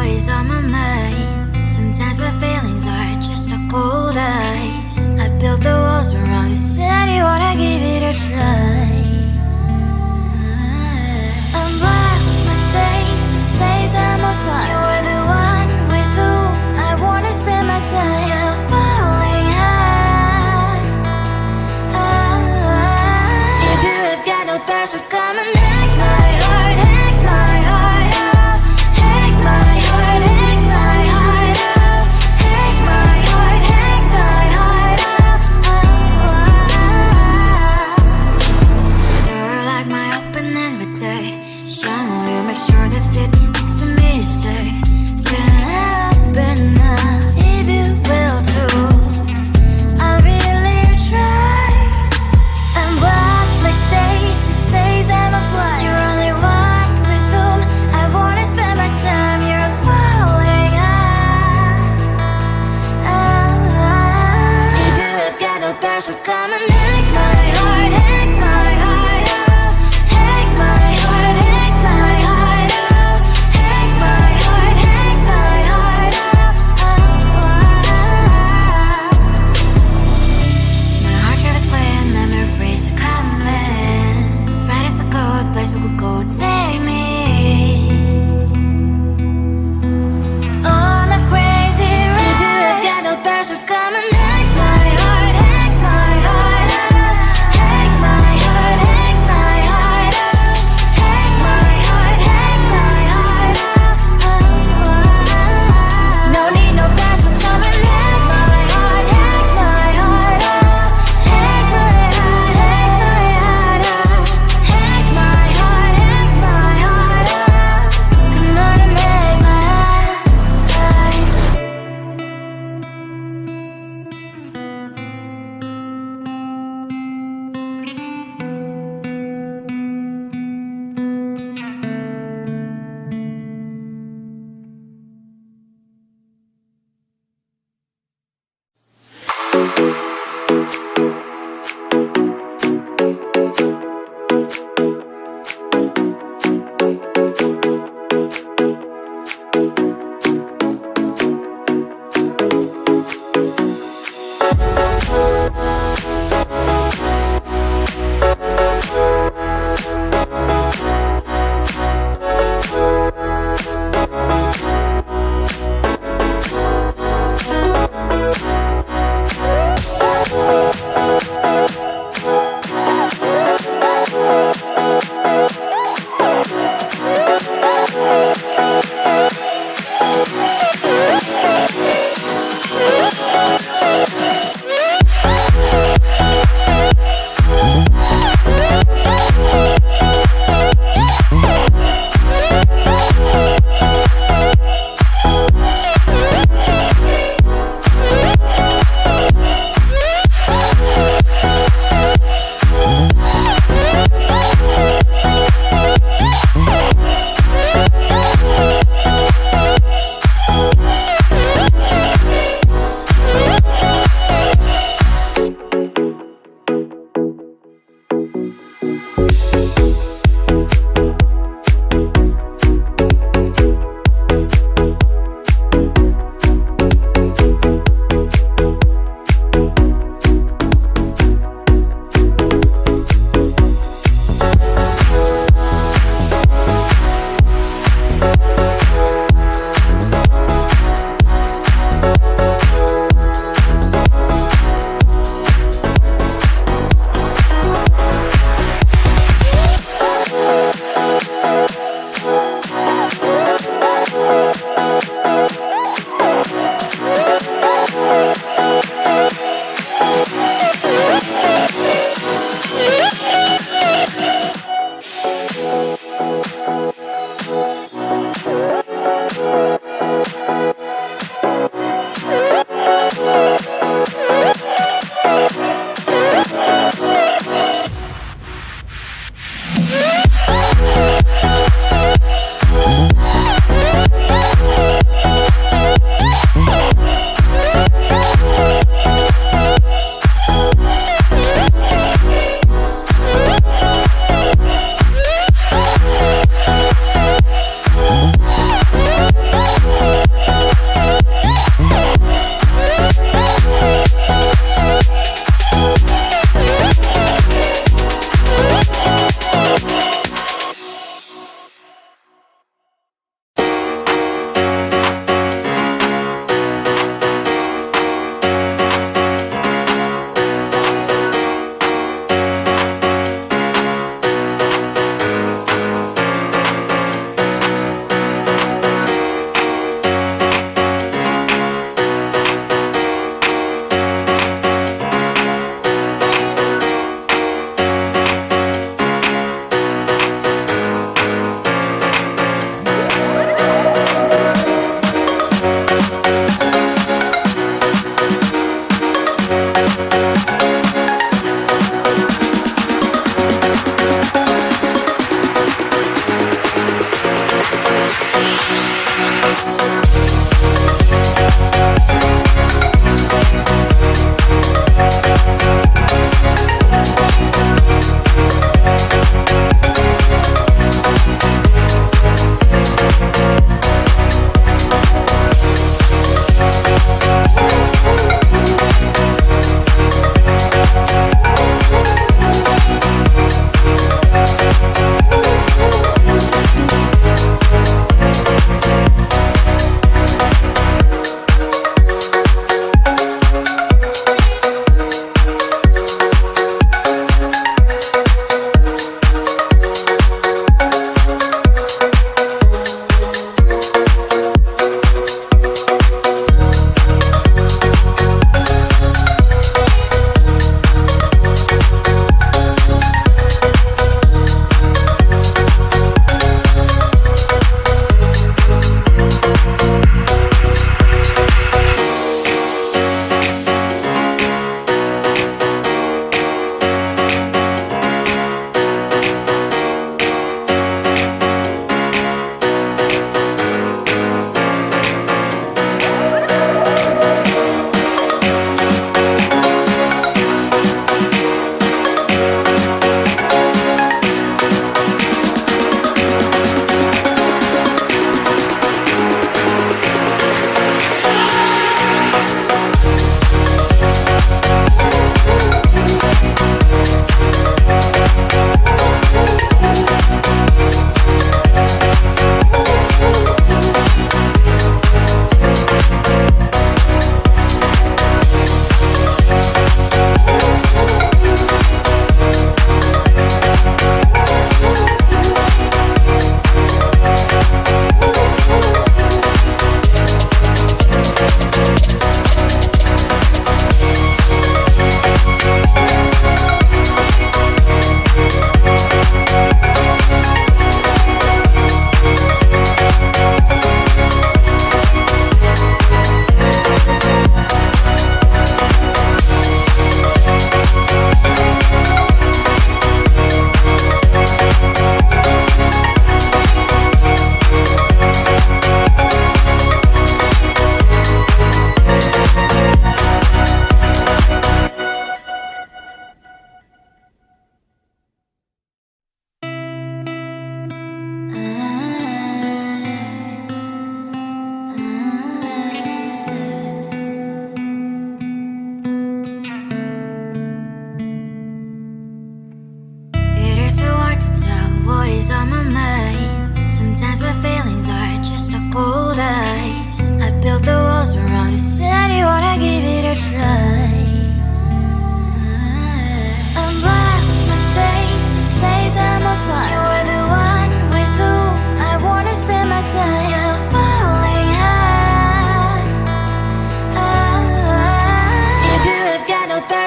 what is on my mind. Sometimes my feelings are just a cold ice. I built the walls around you, said you wanna give it a try. I'm blessed, mistake to say that I'm fine. You were the one with whom I wanna spend my time. You're falling high. If you have got no past, so come and hack my heart, hack my heart out. Hack my heart, hack my heart out. Hack my heart, hack my heart out.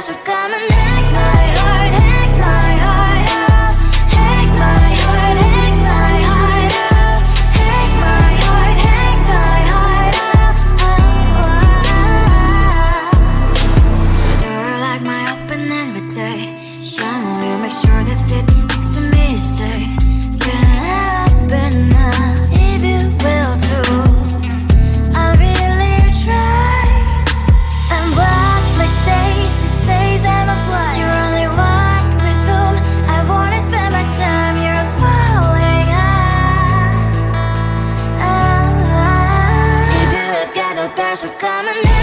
So come and hack my heart, hack my heart out. Hack my heart, hack my heart out. Hack my heart, hack my heart out. So you're like my open invitation. Will you make sure that sitting next to me you stay? Can't open up if you will too. I'll really try. And what my state to say I'm a fly. You're only one with whom I wanna spend my time. You're falling out. If you have got no bears, so come and